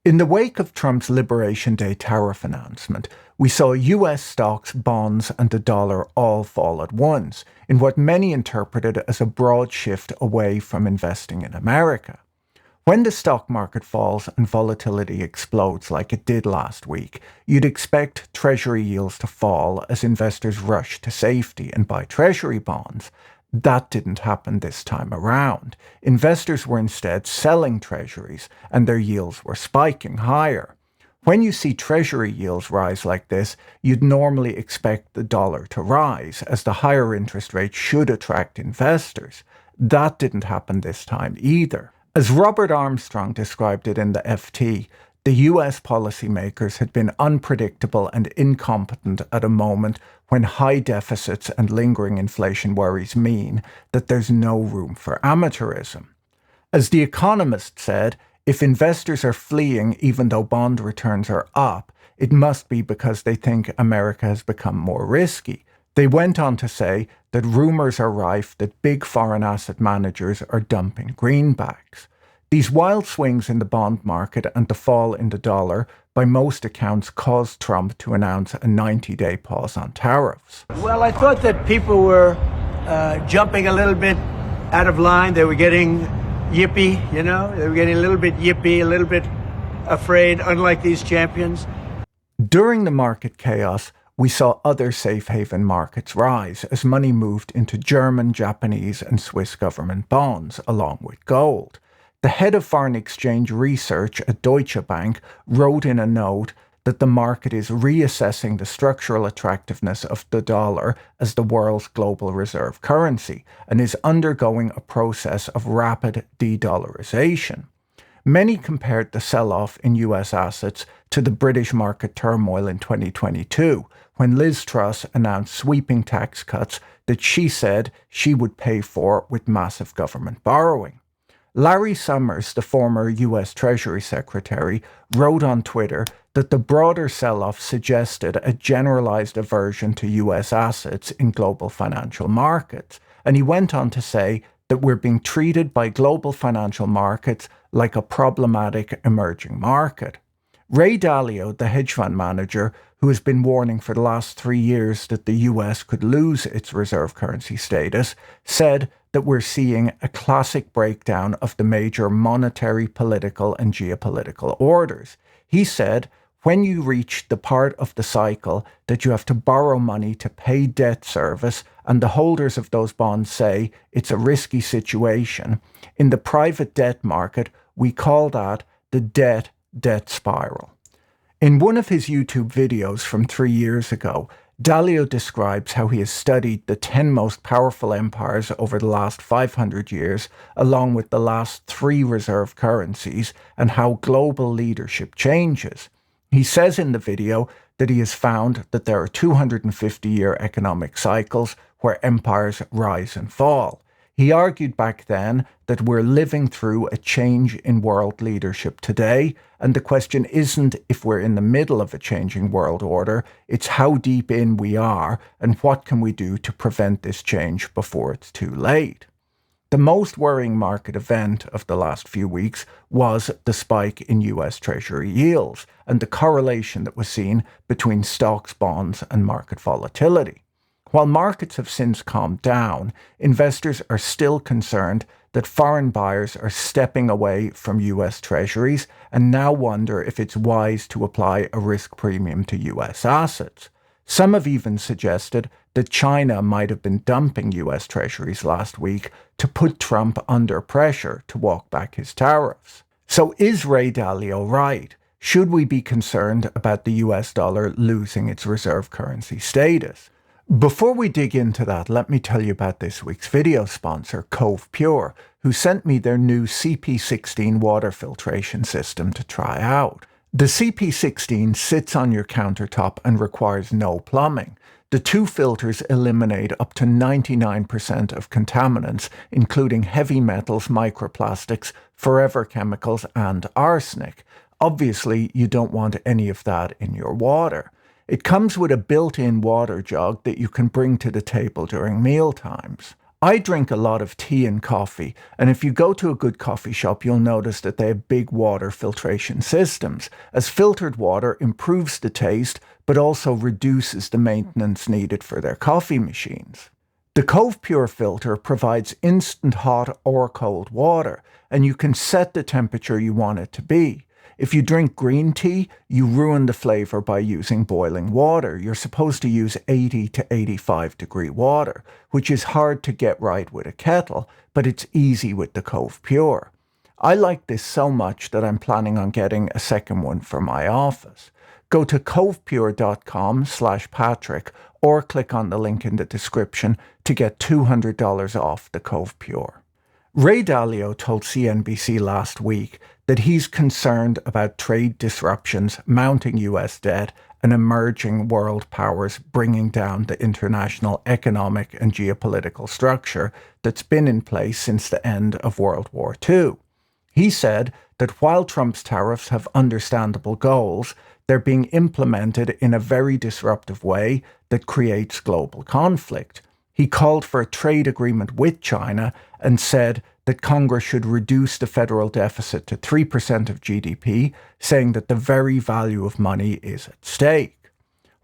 In the wake of Trump's Liberation Day tariff announcement, we saw US stocks, bonds, and the dollar all fall at once, in what many interpreted as a broad shift away from investing in America. When the stock market falls and volatility explodes like it did last week, you'd expect Treasury yields to fall as investors rush to safety and buy Treasury bonds. That didn't happen this time around. Investors were instead selling Treasuries, and their yields were spiking higher. When you see Treasury yields rise like this, you'd normally expect the dollar to rise, as the higher interest rate should attract investors. That didn't happen this time either. As Robert Armstrong described it in the FT, the US policymakers had been unpredictable and incompetent at a moment when high deficits and lingering inflation worries mean that there's no room for amateurism. As The Economist said, if investors are fleeing even though bond returns are up, it must be because they think America has become more risky. They went on to say that rumors are rife that big foreign asset managers are dumping greenbacks. These wild swings in the bond market and the fall in the dollar, by most accounts, caused Trump to announce a 90-day pause on tariffs. Well, I thought that people were jumping a little bit out of line. They were getting yippy, They were getting a little bit yippy, a little bit afraid, unlike these champions. During the market chaos, we saw other safe haven markets rise as money moved into German, Japanese, and Swiss government bonds, along with gold. The head of foreign exchange research at Deutsche Bank wrote in a note that the market is reassessing the structural attractiveness of the dollar as the world's global reserve currency and is undergoing a process of rapid de-dollarization. Many compared the sell-off in US assets to the British market turmoil in 2022, when Liz Truss announced sweeping tax cuts that she said she would pay for with massive government borrowing. Larry Summers, the former US Treasury Secretary, wrote on Twitter that the broader sell-off suggested a generalized aversion to US assets in global financial markets. And he went on to say that we're being treated by global financial markets like a problematic emerging market. Ray Dalio, the hedge fund manager, who has been warning for the last 3 years that the US could lose its reserve currency status, said that we're seeing a classic breakdown of the major monetary, political, and geopolitical orders. He said, when you reach the part of the cycle that you have to borrow money to pay debt service, and the holders of those bonds say it's a risky situation, in the private debt market, we call that the debt spiral. In one of his YouTube videos from 3 years ago, Dalio describes how he has studied the 10 most powerful empires over the last 500 years, along with the last 3 reserve currencies, and how global leadership changes. He says in the video that he has found that there are 250-year economic cycles where empires rise and fall. He argued back then that we're living through a change in world leadership today, and the question isn't if we're in the middle of a changing world order, it's how deep in we are and what can we do to prevent this change before it's too late. The most worrying market event of the last few weeks was the spike in US Treasury yields and the correlation that was seen between stocks, bonds, and market volatility. While markets have since calmed down, investors are still concerned that foreign buyers are stepping away from US Treasuries and now wonder if it's wise to apply a risk premium to US assets. Some have even suggested that China might have been dumping US Treasuries last week to put Trump under pressure to walk back his tariffs. So is Ray Dalio right? Should we be concerned about the US dollar losing its reserve currency status? Before we dig into that, let me tell you about this week's video sponsor, Cove Pure, who sent me their new CP16 water filtration system to try out. The CP16 sits on your countertop and requires no plumbing. The 2 filters eliminate up to 99% of contaminants, including heavy metals, microplastics, forever chemicals, and arsenic. Obviously, you don't want any of that in your water. It comes with a built-in water jug that you can bring to the table during meal times. I drink a lot of tea and coffee, and if you go to a good coffee shop, you'll notice that they have big water filtration systems, as filtered water improves the taste but also reduces the maintenance needed for their coffee machines. The Cove Pure filter provides instant hot or cold water, and you can set the temperature you want it to be. If you drink green tea, you ruin the flavor by using boiling water. You're supposed to use 80 to 85 degree water, which is hard to get right with a kettle, but it's easy with the Cove Pure. I like this so much that I'm planning on getting a second one for my office. Go to covepure.com/Patrick or click on the link in the description to get $200 off the Cove Pure. Ray Dalio told CNBC last week that he's concerned about trade disruptions, mounting US debt, and emerging world powers bringing down the international economic and geopolitical structure that's been in place since the end of World War II. He said that while Trump's tariffs have understandable goals, they're being implemented in a very disruptive way that creates global conflict. He called for a trade agreement with China and said that Congress should reduce the federal deficit to 3% of GDP, saying that the very value of money is at stake.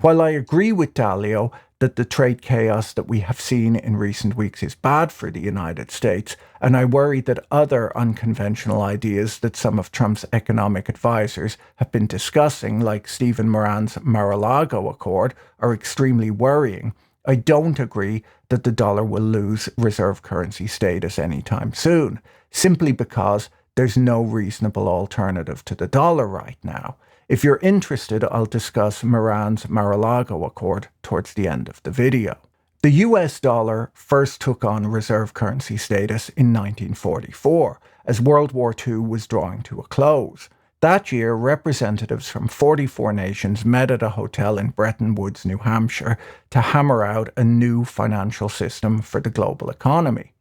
While I agree with Dalio that the trade chaos that we have seen in recent weeks is bad for the United States, and I worry that other unconventional ideas that some of Trump's economic advisors have been discussing, like Stephen Moran's Mar A Lago Accord, are extremely worrying, I don't agree that the dollar will lose reserve currency status anytime soon, simply because there's no reasonable alternative to the dollar right now. If you're interested, I'll discuss Moran's Mar A Lago Accord towards the end of the video. The US dollar first took on reserve currency status in 1944, as World War II was drawing to a close. That year, representatives from 44 nations met at a hotel in Bretton Woods, New Hampshire, to hammer out a new financial system for the global economy.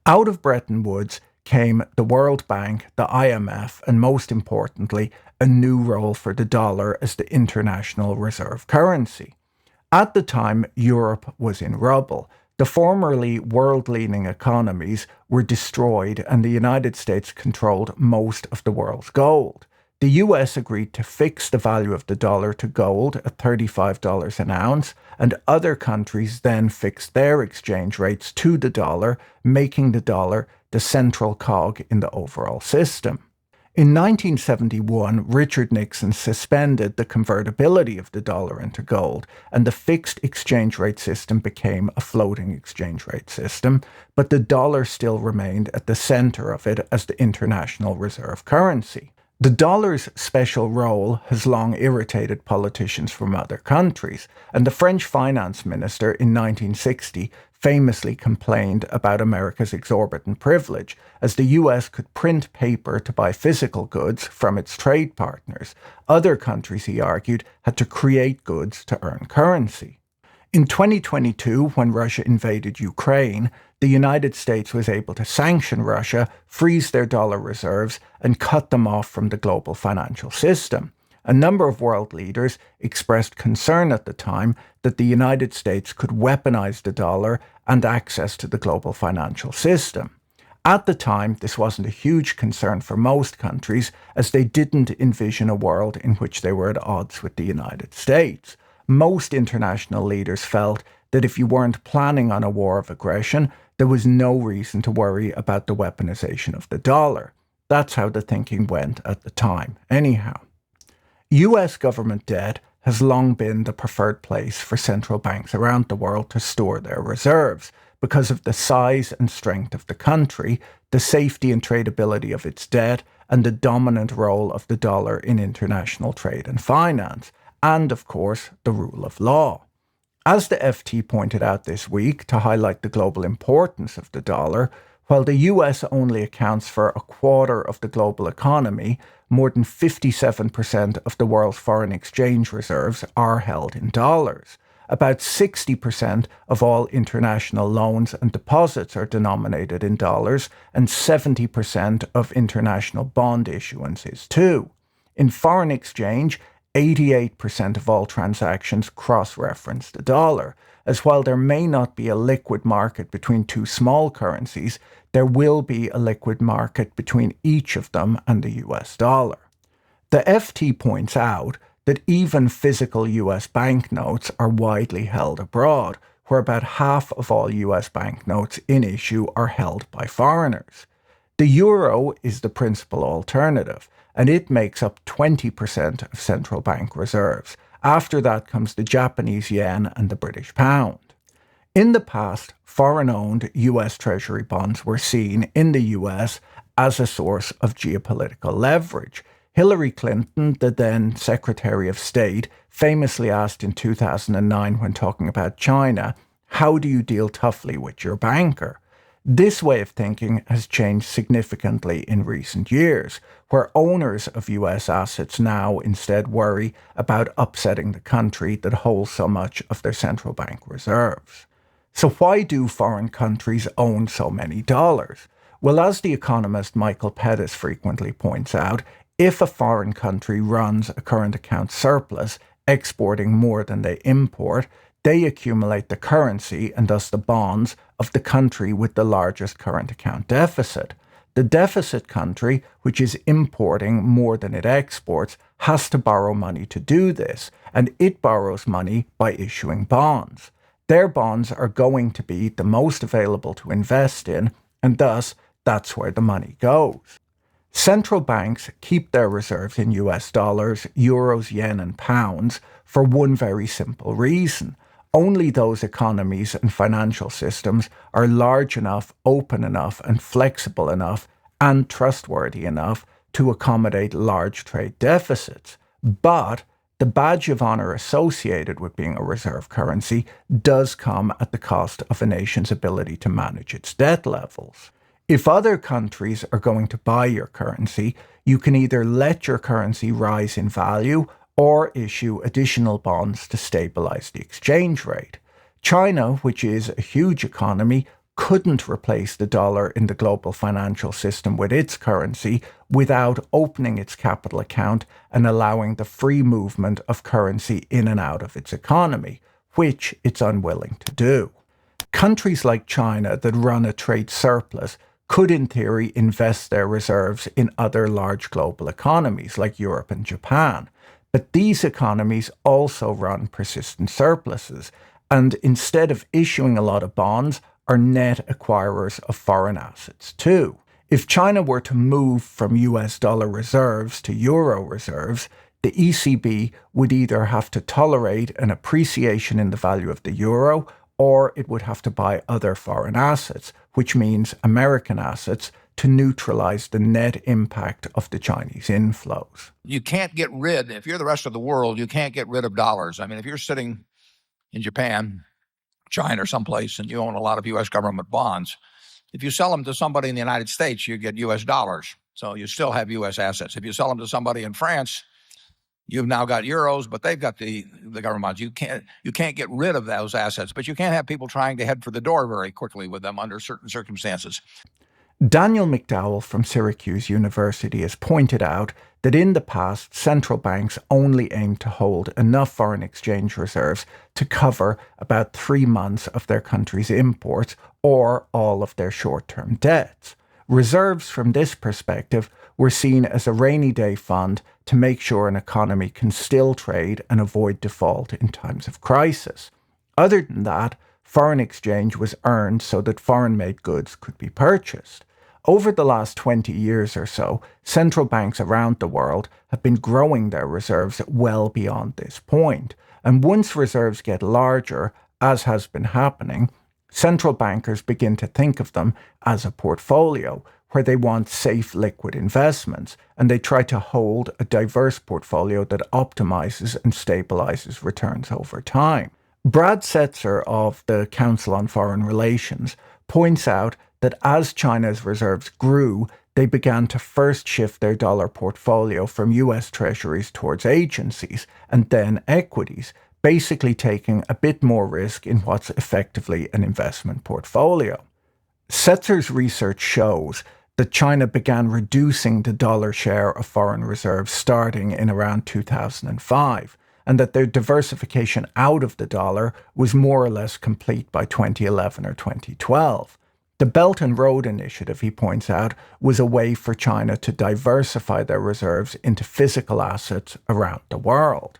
Out of Bretton Woods came the World Bank, the IMF, and most importantly, a new role for the dollar as the international reserve currency. At the time, Europe was in rubble. The formerly world-leading economies were destroyed, and the United States controlled most of the world's gold. The US agreed to fix the value of the dollar to gold at $35 an ounce, and other countries then fixed their exchange rates to the dollar, making the dollar the central cog in the overall system. In 1971, Richard Nixon suspended the convertibility of the dollar into gold, and the fixed exchange rate system became a floating exchange rate system, but the dollar still remained at the center of it as the international reserve currency. The dollar's special role has long irritated politicians from other countries, and the French finance minister in 1960 famously complained about America's exorbitant privilege, as the US could print paper to buy physical goods from its trade partners. Other countries, he argued, had to create goods to earn currency. In 2022, when Russia invaded Ukraine, the United States was able to sanction Russia, freeze their dollar reserves, and cut them off from the global financial system. A number of world leaders expressed concern at the time that the United States could weaponize the dollar and access to the global financial system. At the time, this wasn't a huge concern for most countries, as they didn't envision a world in which they were at odds with the United States. Most international leaders felt that if you weren't planning on a war of aggression, there was no reason to worry about the weaponization of the dollar. That's how the thinking went at the time, anyhow. US government debt has long been the preferred place for central banks around the world to store their reserves because of the size and strength of the country, the safety and tradability of its debt, and the dominant role of the dollar in international trade and finance, and of course, the rule of law. As the FT pointed out this week to highlight the global importance of the dollar, while the US only accounts for a quarter of the global economy, more than 57% of the world's foreign exchange reserves are held in dollars. About 60% of all international loans and deposits are denominated in dollars, and 70% of international bond issuance is too. In foreign exchange, 88% of all transactions cross-reference the dollar, as while there may not be a liquid market between two small currencies, there will be a liquid market between each of them and the US dollar. The FT points out that even physical US banknotes are widely held abroad, where about half of all US banknotes in issue are held by foreigners. The euro is the principal alternative, and it makes up 20% of central bank reserves. After that comes the Japanese yen and the British pound. In the past, foreign-owned US Treasury bonds were seen in the US as a source of geopolitical leverage. Hillary Clinton, the then Secretary of State, famously asked in 2009 when talking about China, "How do you deal toughly with your banker?" This way of thinking has changed significantly in recent years, where owners of US assets now instead worry about upsetting the country that holds so much of their central bank reserves. So why do foreign countries own so many dollars? Well, as the economist Michael Pettis frequently points out, if a foreign country runs a current account surplus, exporting more than they import, they accumulate the currency and thus the bonds of the country with the largest current account deficit. The deficit country, which is importing more than it exports, has to borrow money to do this, and it borrows money by issuing bonds. Their bonds are going to be the most available to invest in, and thus that's where the money goes. Central banks keep their reserves in US dollars, euros, yen, and pounds for one very simple reason. Only those economies and financial systems are large enough, open enough, and flexible enough, and trustworthy enough to accommodate large trade deficits. But the badge of honor associated with being a reserve currency does come at the cost of a nation's ability to manage its debt levels. If other countries are going to buy your currency, you can either let your currency rise in value or issue additional bonds to stabilize the exchange rate. China, which is a huge economy, couldn't replace the dollar in the global financial system with its currency without opening its capital account and allowing the free movement of currency in and out of its economy, which it's unwilling to do. Countries like China that run a trade surplus could in theory invest their reserves in other large global economies like Europe and Japan. But these economies also run persistent surpluses, and instead of issuing a lot of bonds, are net acquirers of foreign assets too. If China were to move from US dollar reserves to euro reserves, the ECB would either have to tolerate an appreciation in the value of the euro, or it would have to buy other foreign assets, which means American assets, to neutralize the net impact of the Chinese inflows. You can't get rid, if you're the rest of the world, you can't get rid of dollars. I mean, if you're sitting in Japan, China, or someplace, and you own a lot of U.S. government bonds, if you sell them to somebody in the United States, you get U.S. dollars. So you still have U.S. assets. If you sell them to somebody in France, you've now got euros, but they've got the government bonds. You can't get rid of those assets, but you can't have people trying to head for the door very quickly with them under certain circumstances. Daniel McDowell from Syracuse University has pointed out that in the past, central banks only aimed to hold enough foreign exchange reserves to cover about 3 months of their country's imports or all of their short-term debts. Reserves from this perspective were seen as a rainy day fund to make sure an economy can still trade and avoid default in times of crisis. Other than that, foreign exchange was earned so that foreign-made goods could be purchased. Over the last 20 years or so, central banks around the world have been growing their reserves well beyond this point. And once reserves get larger, as has been happening, central bankers begin to think of them as a portfolio, where they want safe liquid investments, and they try to hold a diverse portfolio that optimizes and stabilizes returns over time. Brad Setzer of the Council on Foreign Relations points out that as China's reserves grew, they began to first shift their dollar portfolio from US treasuries towards agencies and then equities, basically taking a bit more risk in what's effectively an investment portfolio. Setzer's research shows that China began reducing the dollar share of foreign reserves starting in around 2005, and that their diversification out of the dollar was more or less complete by 2011 or 2012. The Belt and Road Initiative, he points out, was a way for China to diversify their reserves into physical assets around the world.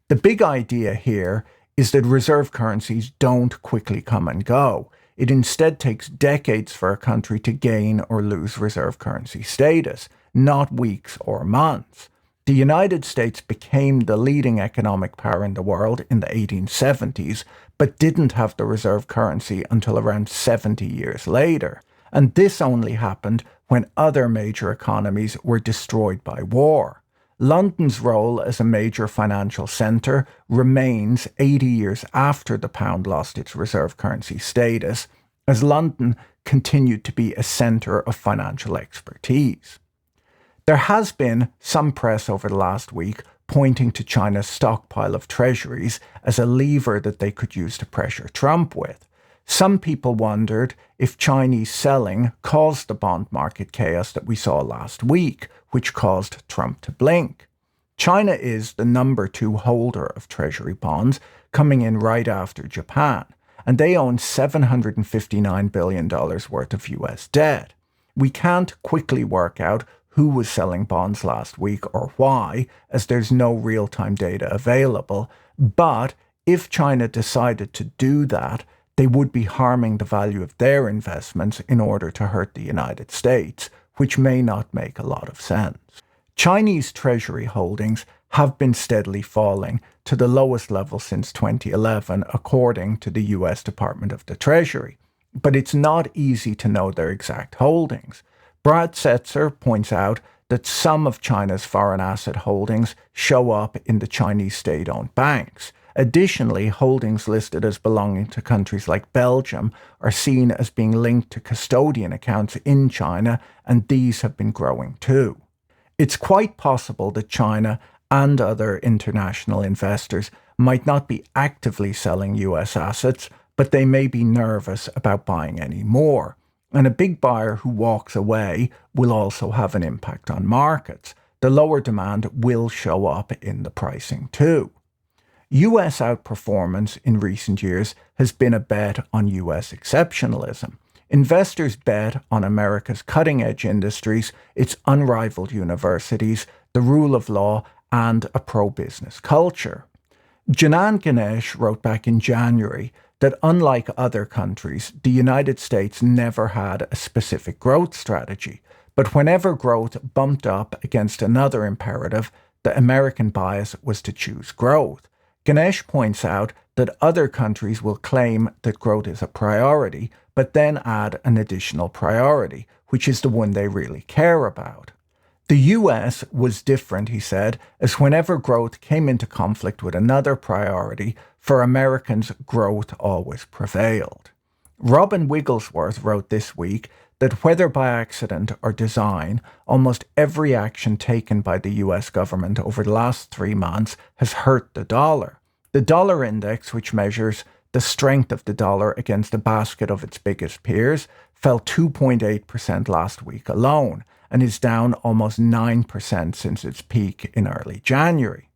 The big idea here is that reserve currencies don't quickly come and go. It instead takes decades for a country to gain or lose reserve currency status, not weeks or months. The United States became the leading economic power in the world in the 1870s, but didn't have the reserve currency until around 70 years later. And this only happened when other major economies were destroyed by war. London's role as a major financial centre remains 80 years after the pound lost its reserve currency status, as London continued to be a centre of financial expertise. There has been some press over the last week pointing to China's stockpile of treasuries as a lever that they could use to pressure Trump with. Some people wondered if Chinese selling caused the bond market chaos that we saw last week, which caused Trump to blink. China is the number 2 holder of treasury bonds, coming in right after Japan, and they own $759 billion worth of US debt. We can't quickly work out who was selling bonds last week or why, as there's no real-time data available, but if China decided to do that, they would be harming the value of their investments in order to hurt the United States, which may not make a lot of sense. Chinese treasury holdings have been steadily falling to the lowest level since 2011, according to the US Department of the Treasury. But it's not easy to know their exact holdings. Brad Setzer points out that some of China's foreign asset holdings show up in the Chinese state-owned banks. Additionally, holdings listed as belonging to countries like Belgium are seen as being linked to custodian accounts in China, and these have been growing too. It's quite possible that China and other international investors might not be actively selling US assets, but they may be nervous about buying any more. And a big buyer who walks away will also have an impact on markets. The lower demand will show up in the pricing too. US outperformance in recent years has been a bet on US exceptionalism. Investors bet on America's cutting-edge industries, its unrivaled universities, the rule of law, and a pro-business culture. Janan Ganesh wrote back in January that unlike other countries, the United States never had a specific growth strategy, but whenever growth bumped up against another imperative, the American bias was to choose growth. Ganesh points out that other countries will claim that growth is a priority, but then add an additional priority, which is the one they really care about. The US was different, he said, as whenever growth came into conflict with another priority, for Americans, growth always prevailed. Robin Wigglesworth wrote this week that whether by accident or design, almost every action taken by the US government over the last 3 months has hurt the dollar. The dollar index, which measures the strength of the dollar against a basket of its biggest peers, fell 2.8% last week alone, and is down almost 9% since its peak in early January.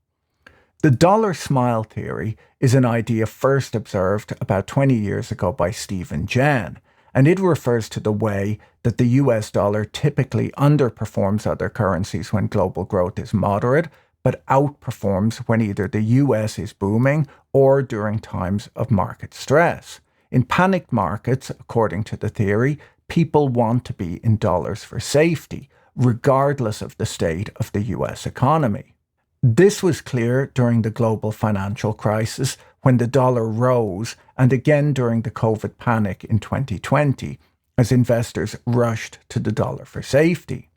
The dollar smile theory is an idea first observed about 20 years ago by Stephen Jen, and it refers to the way that the US dollar typically underperforms other currencies when global growth is moderate, but outperforms when either the US is booming or during times of market stress. In panicked markets, according to the theory, people want to be in dollars for safety, regardless of the state of the US economy. This was clear during the global financial crisis when the dollar rose, and again during the COVID panic in 2020, as investors rushed to the dollar for safety.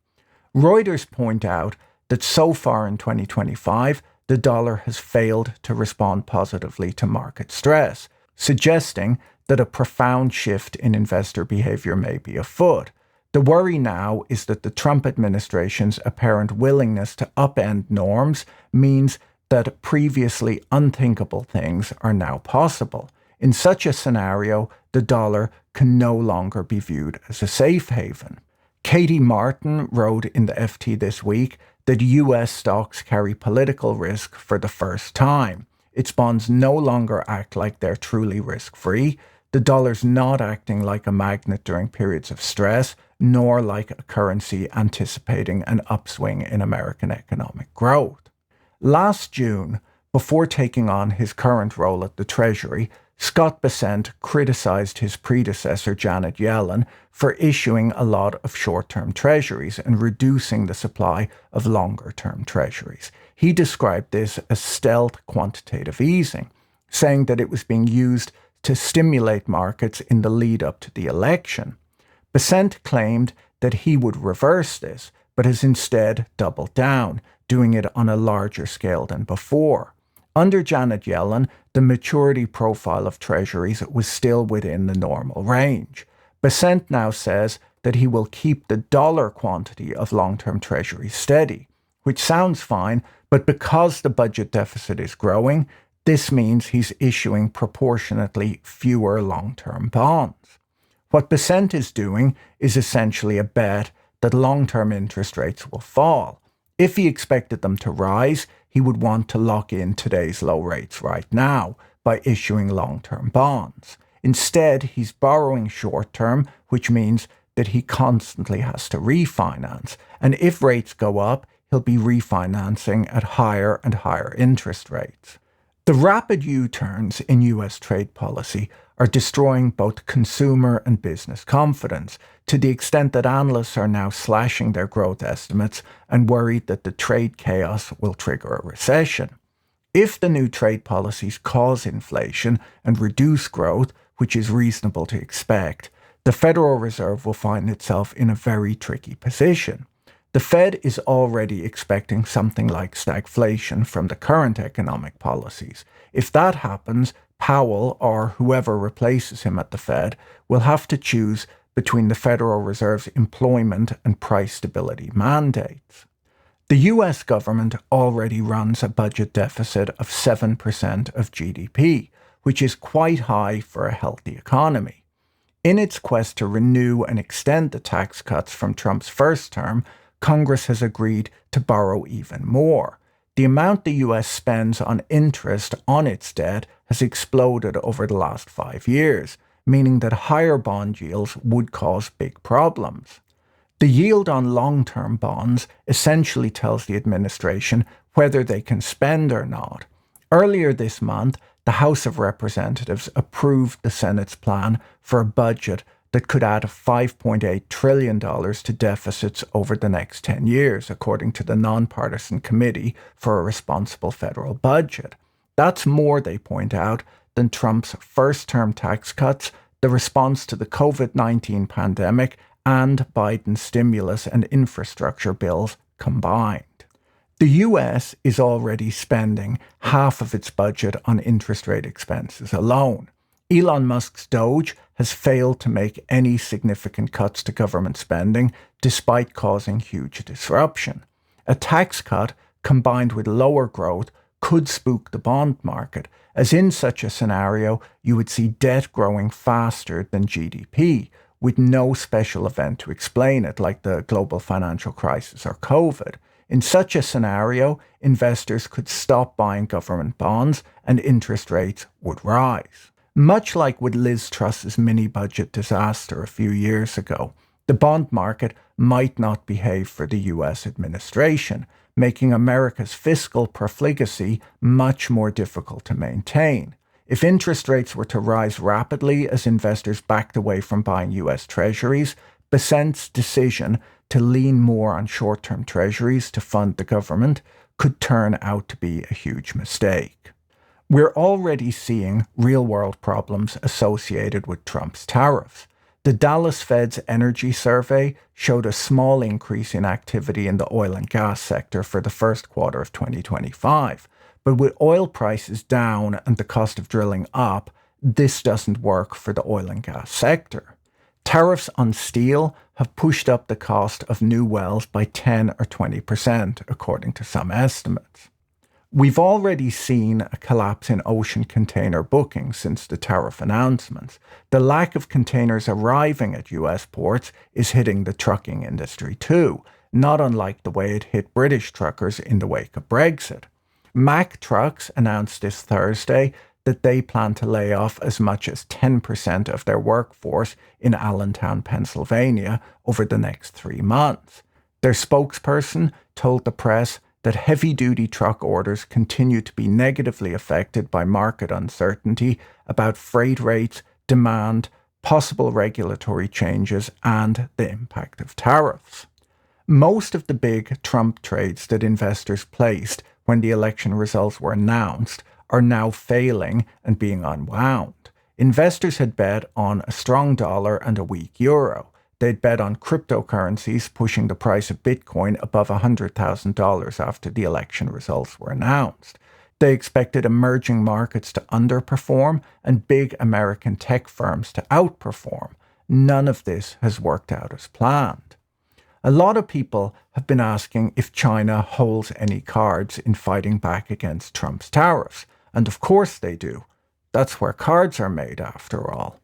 Reuters point out that so far in 2025, the dollar has failed to respond positively to market stress, suggesting that a profound shift in investor behavior may be afoot. The worry now is that the Trump administration's apparent willingness to upend norms means that previously unthinkable things are now possible. In such a scenario, the dollar can no longer be viewed as a safe haven. Katie Martin wrote in the FT this week that US stocks carry political risk for the first time. Its bonds no longer act like they're truly risk-free. The dollar's not acting like a magnet during periods of stress, nor like a currency anticipating an upswing in American economic growth. Last June, before taking on his current role at the Treasury, Scott Bessent criticized his predecessor Janet Yellen for issuing a lot of short-term treasuries and reducing the supply of longer-term treasuries. He described this as stealth quantitative easing, saying that it was being used to stimulate markets in the lead up to the election. Bessent claimed that he would reverse this, but has instead doubled down, doing it on a larger scale than before. Under Janet Yellen, the maturity profile of treasuries was still within the normal range. Bessent now says that he will keep the dollar quantity of long-term treasuries steady, which sounds fine, but because the budget deficit is growing, this means he's issuing proportionately fewer long-term bonds. What Bessent is doing is essentially a bet that long-term interest rates will fall. If he expected them to rise, he would want to lock in today's low rates right now by issuing long-term bonds. Instead, he's borrowing short-term, which means that he constantly has to refinance. And if rates go up, he'll be refinancing at higher and higher interest rates. The rapid U-turns in US trade policy are destroying both consumer and business confidence, to the extent that analysts are now slashing their growth estimates and worried that the trade chaos will trigger a recession. If the new trade policies cause inflation and reduce growth, which is reasonable to expect, the Federal Reserve will find itself in a very tricky position. The Fed is already expecting something like stagflation from the current economic policies. If that happens, Powell, or whoever replaces him at the Fed, will have to choose between the Federal Reserve's employment and price stability mandates. The US government already runs a budget deficit of 7% of GDP, which is quite high for a healthy economy. In its quest to renew and extend the tax cuts from Trump's first term, Congress has agreed to borrow even more. The amount the US spends on interest on its debt has exploded over the last 5 years, meaning that higher bond yields would cause big problems. The yield on long-term bonds essentially tells the administration whether they can spend or not. Earlier this month, the House of Representatives approved the Senate's plan for a budget that could add $5.8 trillion to deficits over the next 10 years, according to the Nonpartisan Committee for a Responsible Federal Budget. That's more, they point out, than Trump's first-term tax cuts, the response to the COVID-19 pandemic, and Biden's stimulus and infrastructure bills combined. The US is already spending half of its budget on interest rate expenses alone. Elon Musk's Doge has failed to make any significant cuts to government spending, despite causing huge disruption. A tax cut, combined with lower growth, could spook the bond market, as in such a scenario, you would see debt growing faster than GDP, with no special event to explain it, like the global financial crisis or COVID. In such a scenario, investors could stop buying government bonds and interest rates would rise. Much like with Liz Truss's mini-budget disaster a few years ago, the bond market might not behave for the US administration, making America's fiscal profligacy much more difficult to maintain. If interest rates were to rise rapidly as investors backed away from buying US treasuries, Bessent's decision to lean more on short-term treasuries to fund the government could turn out to be a huge mistake. We're already seeing real-world problems associated with Trump's tariffs. The Dallas Fed's energy survey showed a small increase in activity in the oil and gas sector for the first quarter of 2025. But with oil prices down and the cost of drilling up, this doesn't work for the oil and gas sector. Tariffs on steel have pushed up the cost of new wells by 10 or 20%, according to some estimates. We've already seen a collapse in ocean container bookings since the tariff announcements. The lack of containers arriving at US ports is hitting the trucking industry too, not unlike the way it hit British truckers in the wake of Brexit. Mack Trucks announced this Thursday that they plan to lay off as much as 10% of their workforce in Allentown, Pennsylvania over the next 3 months. Their spokesperson told the press that heavy-duty truck orders continue to be negatively affected by market uncertainty about freight rates, demand, possible regulatory changes, and the impact of tariffs. Most of the big Trump trades that investors placed when the election results were announced are now failing and being unwound. Investors had bet on a strong dollar and a weak euro. They'd bet on cryptocurrencies pushing the price of Bitcoin above $100,000 after the election results were announced. They expected emerging markets to underperform and big American tech firms to outperform. None of this has worked out as planned. A lot of people have been asking if China holds any cards in fighting back against Trump's tariffs. And of course they do. That's where cards are made, after all.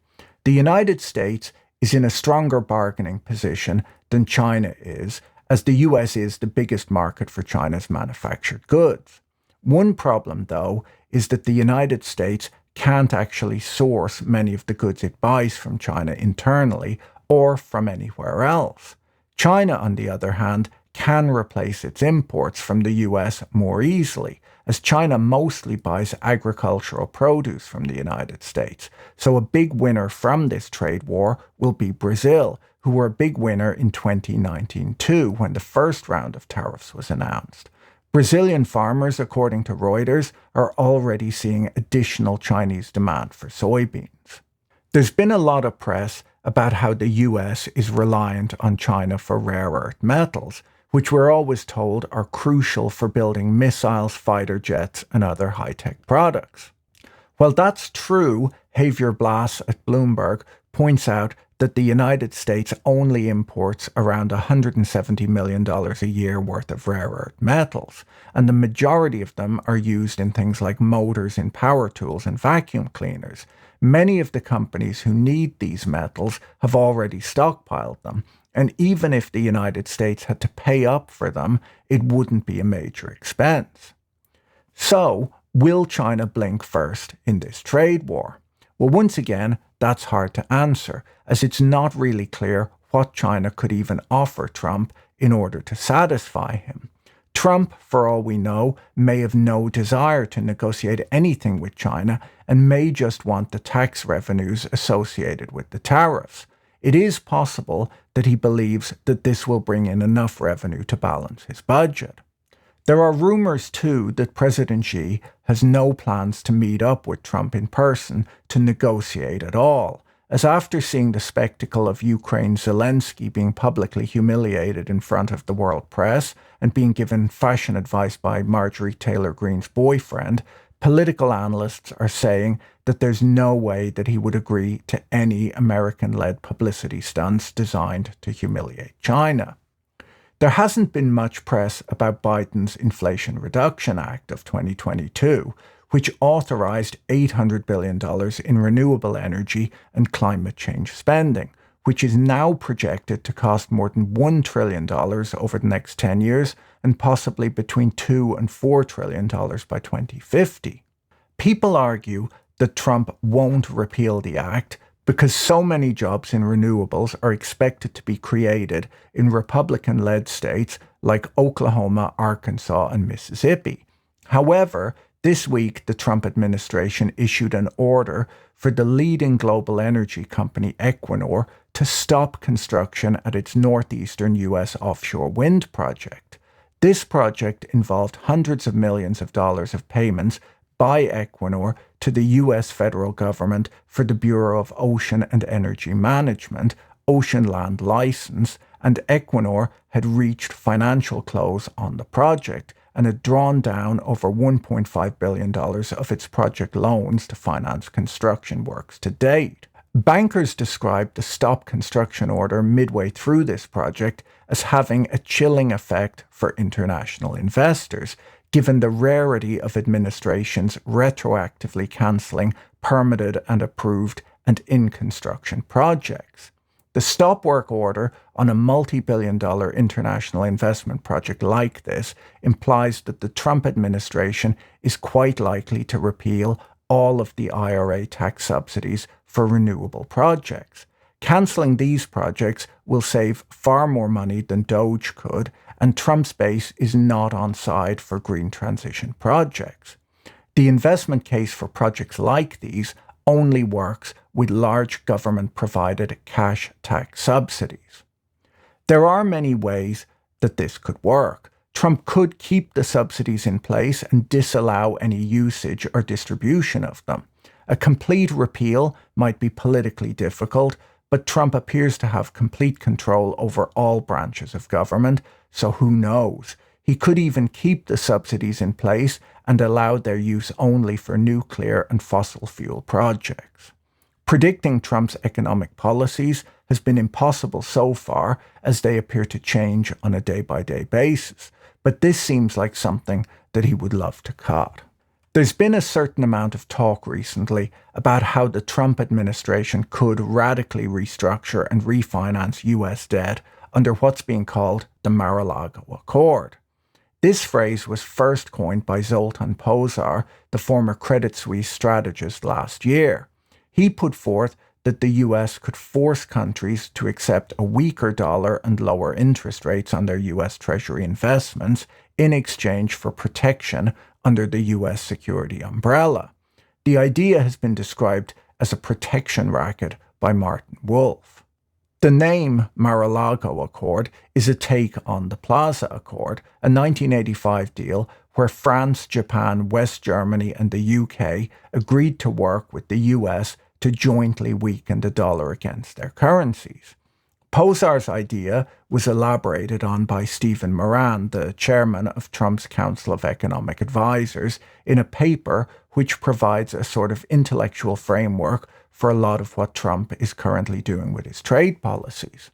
The United States is in a stronger bargaining position than China is, as the US is the biggest market for China's manufactured goods. One problem, though, is that the United States can't actually source many of the goods it buys from China internally or from anywhere else. China, on the other hand, can replace its imports from the US more easily, as China mostly buys agricultural produce from the United States. So a big winner from this trade war will be Brazil, who were a big winner in 2019 too, when the first round of tariffs was announced. Brazilian farmers, according to Reuters, are already seeing additional Chinese demand for soybeans. There's been a lot of press about how the US is reliant on China for rare earth metals, which we're always told are crucial for building missiles, fighter jets, and other high-tech products. While that's true, Javier Blas at Bloomberg points out that the United States only imports around $170 million a year worth of rare earth metals, and the majority of them are used in things like motors in power tools and vacuum cleaners. Many of the companies who need these metals have already stockpiled them, and even if the United States had to pay up for them, it wouldn't be a major expense. So, will China blink first in this trade war? Well, once again, that's hard to answer, as it's not really clear what China could even offer Trump in order to satisfy him. Trump, for all we know, may have no desire to negotiate anything with China and may just want the tax revenues associated with the tariffs. It is possible that he believes that this will bring in enough revenue to balance his budget. There are rumors, too, that President Xi has no plans to meet up with Trump in person to negotiate at all, as after seeing the spectacle of Ukraine's Zelensky being publicly humiliated in front of the world press and being given fashion advice by Marjorie Taylor Greene's boyfriend, political analysts are saying that there's no way that he would agree to any American-led publicity stunts designed to humiliate China. There hasn't been much press about Biden's Inflation Reduction Act of 2022, which authorized $800 billion in renewable energy and climate change spending, which is now projected to cost more than $1 trillion over the next 10 years and possibly between $2 and $4 trillion by 2050. People argue that Trump won't repeal the act because so many jobs in renewables are expected to be created in Republican-led states like Oklahoma, Arkansas, and Mississippi. However, this week the Trump administration issued an order for the leading global energy company Equinor to stop construction at its northeastern U.S. offshore wind project. This project involved hundreds of millions of dollars of payments by Equinor to the U.S. federal government for the Bureau of Ocean and Energy Management, Ocean Land License, and Equinor had reached financial close on the project and had drawn down over $1.5 billion of its project loans to finance construction works to date. Bankers described the stop construction order midway through this project as having a chilling effect for international investors, given the rarity of administrations retroactively cancelling permitted and approved and in-construction projects. The stop work order on a multi-billion-dollar international investment project like this implies that the Trump administration is quite likely to repeal all of the IRA tax subsidies for renewable projects. Cancelling these projects will save far more money than Doge could, and Trump's base is not on side for green transition projects. The investment case for projects like these only works with large government-provided cash tax subsidies. There are many ways that this could work. Trump could keep the subsidies in place and disallow any usage or distribution of them. A complete repeal might be politically difficult, but Trump appears to have complete control over all branches of government, so who knows? He could even keep the subsidies in place and allow their use only for nuclear and fossil fuel projects. Predicting Trump's economic policies has been impossible so far, as they appear to change on a day-by-day basis, but this seems like something that he would love to cut. There's been a certain amount of talk recently about how the Trump administration could radically restructure and refinance US debt under what's being called the Mar A Lago Accord. This phrase was first coined by Zoltan Pozsar, the former Credit Suisse strategist, last year. He put forth that the US could force countries to accept a weaker dollar and lower interest rates on their US Treasury investments in exchange for protection under the US security umbrella. The idea has been described as a protection racket by Martin Wolf. The name Mar A Lago Accord is a take on the Plaza Accord, a 1985 deal where France, Japan, West Germany and the UK agreed to work with the US to jointly weaken the dollar against their currencies. Pozsar's idea was elaborated on by Stephen Moran, the chairman of Trump's Council of Economic Advisers, in a paper which provides a sort of intellectual framework for a lot of what Trump is currently doing with his trade policies.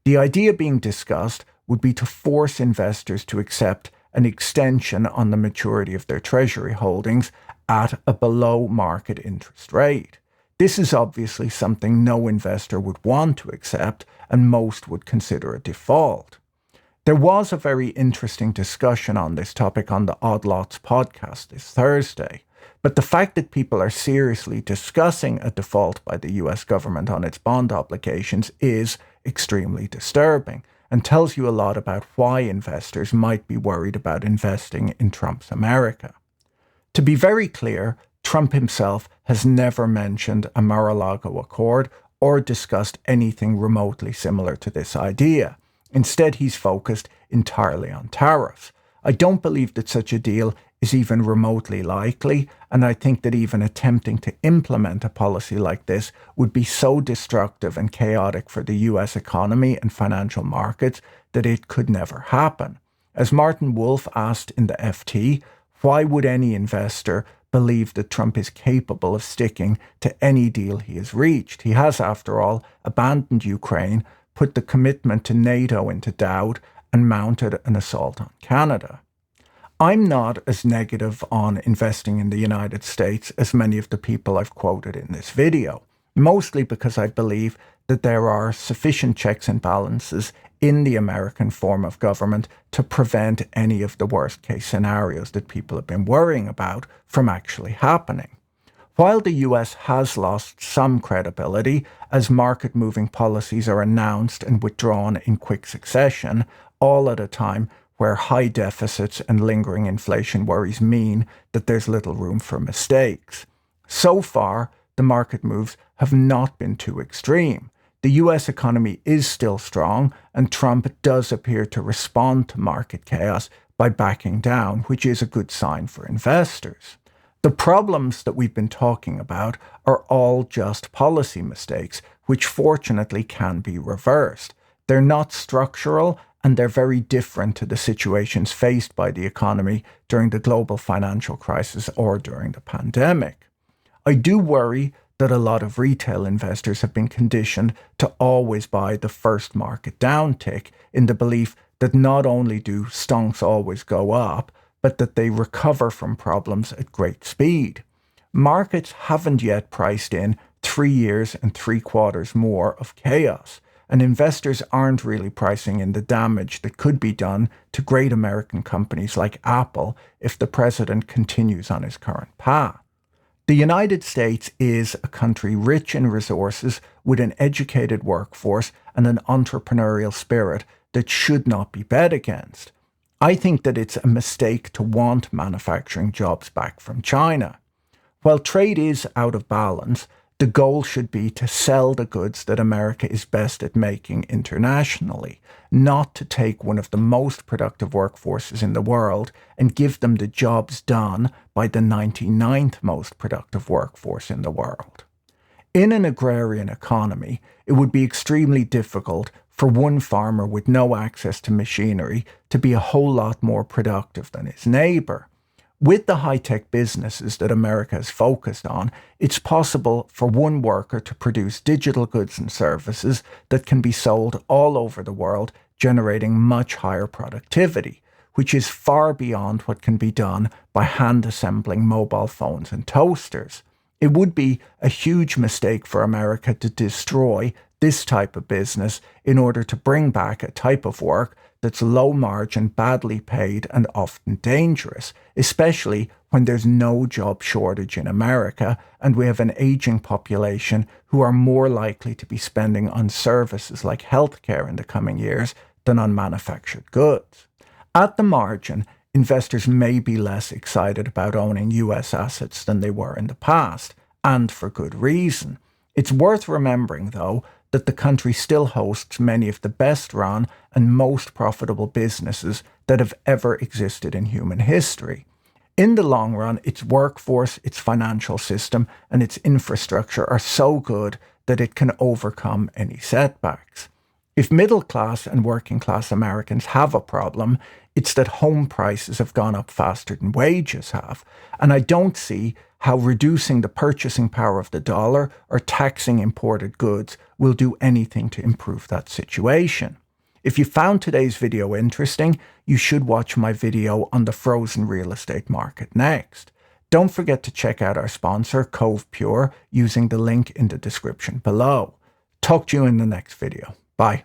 The idea being discussed would be to force investors to accept an extension on the maturity of their treasury holdings at a below-market interest rate. This is obviously something no investor would want to accept, and most would consider a default. There was a very interesting discussion on this topic on the Odd Lots podcast this Thursday, but the fact that people are seriously discussing a default by the US government on its bond obligations is extremely disturbing and tells you a lot about why investors might be worried about investing in Trump's America. To be very clear, Trump himself has never mentioned a Mar A Lago Accord or discussed anything remotely similar to this idea. Instead, he's focused entirely on tariffs. I don't believe that such a deal is even remotely likely, and I think that even attempting to implement a policy like this would be so destructive and chaotic for the US economy and financial markets that it could never happen. As Martin Wolf asked in the FT, why would any investor believe that Trump is capable of sticking to any deal he has reached? He has, after all, abandoned Ukraine, put the commitment to NATO into doubt, and mounted an assault on Canada. I'm not as negative on investing in the United States as many of the people I've quoted in this video, mostly because I believe that there are sufficient checks and balances in the American form of government to prevent any of the worst-case scenarios that people have been worrying about from actually happening. While the US has lost some credibility as market-moving policies are announced and withdrawn in quick succession, all at a time where high deficits and lingering inflation worries mean that there's little room for mistakes. So far, the market moves have not been too extreme. The US economy is still strong, and Trump does appear to respond to market chaos by backing down, which is a good sign for investors. The problems that we've been talking about are all just policy mistakes, which fortunately can be reversed. They're not structural, and they're very different to the situations faced by the economy during the global financial crisis or during the pandemic. I do worry that a lot of retail investors have been conditioned to always buy the first market downtick in the belief that not only do stonks always go up, but that they recover from problems at great speed. Markets haven't yet priced in 3 years and 3/4 more of chaos, and investors aren't really pricing in the damage that could be done to great American companies like Apple if the president continues on his current path. The United States is a country rich in resources with an educated workforce and an entrepreneurial spirit that should not be bet against. I think that it's a mistake to want manufacturing jobs back from China. While trade is out of balance, the goal should be to sell the goods that America is best at making internationally, not to take one of the most productive workforces in the world and give them the jobs done by the 99th most productive workforce in the world. In an agrarian economy, it would be extremely difficult for one farmer with no access to machinery to be a whole lot more productive than his neighbour. With the high-tech businesses that America has focused on, it's possible for one worker to produce digital goods and services that can be sold all over the world, generating much higher productivity, which is far beyond what can be done by hand-assembling mobile phones and toasters. It would be a huge mistake for America to destroy this type of business in order to bring back a type of work that's low margin, badly paid, and often dangerous, especially when there's no job shortage in America and we have an aging population who are more likely to be spending on services like healthcare in the coming years than on manufactured goods. At the margin, investors may be less excited about owning US assets than they were in the past, and for good reason. It's worth remembering, though, that the country still hosts many of the best run and most profitable businesses that have ever existed in human history. In the long run, its workforce, its financial system, and its infrastructure are so good that it can overcome any setbacks. If middle class and working class Americans have a problem, it's that home prices have gone up faster than wages have, and I don't see how reducing the purchasing power of the dollar or taxing imported goods will do anything to improve that situation. If you found today's video interesting, you should watch my video on the frozen real estate market next. Don't forget to check out our sponsor, Cove Pure, using the link in the description below. Talk to you in the next video. Bye.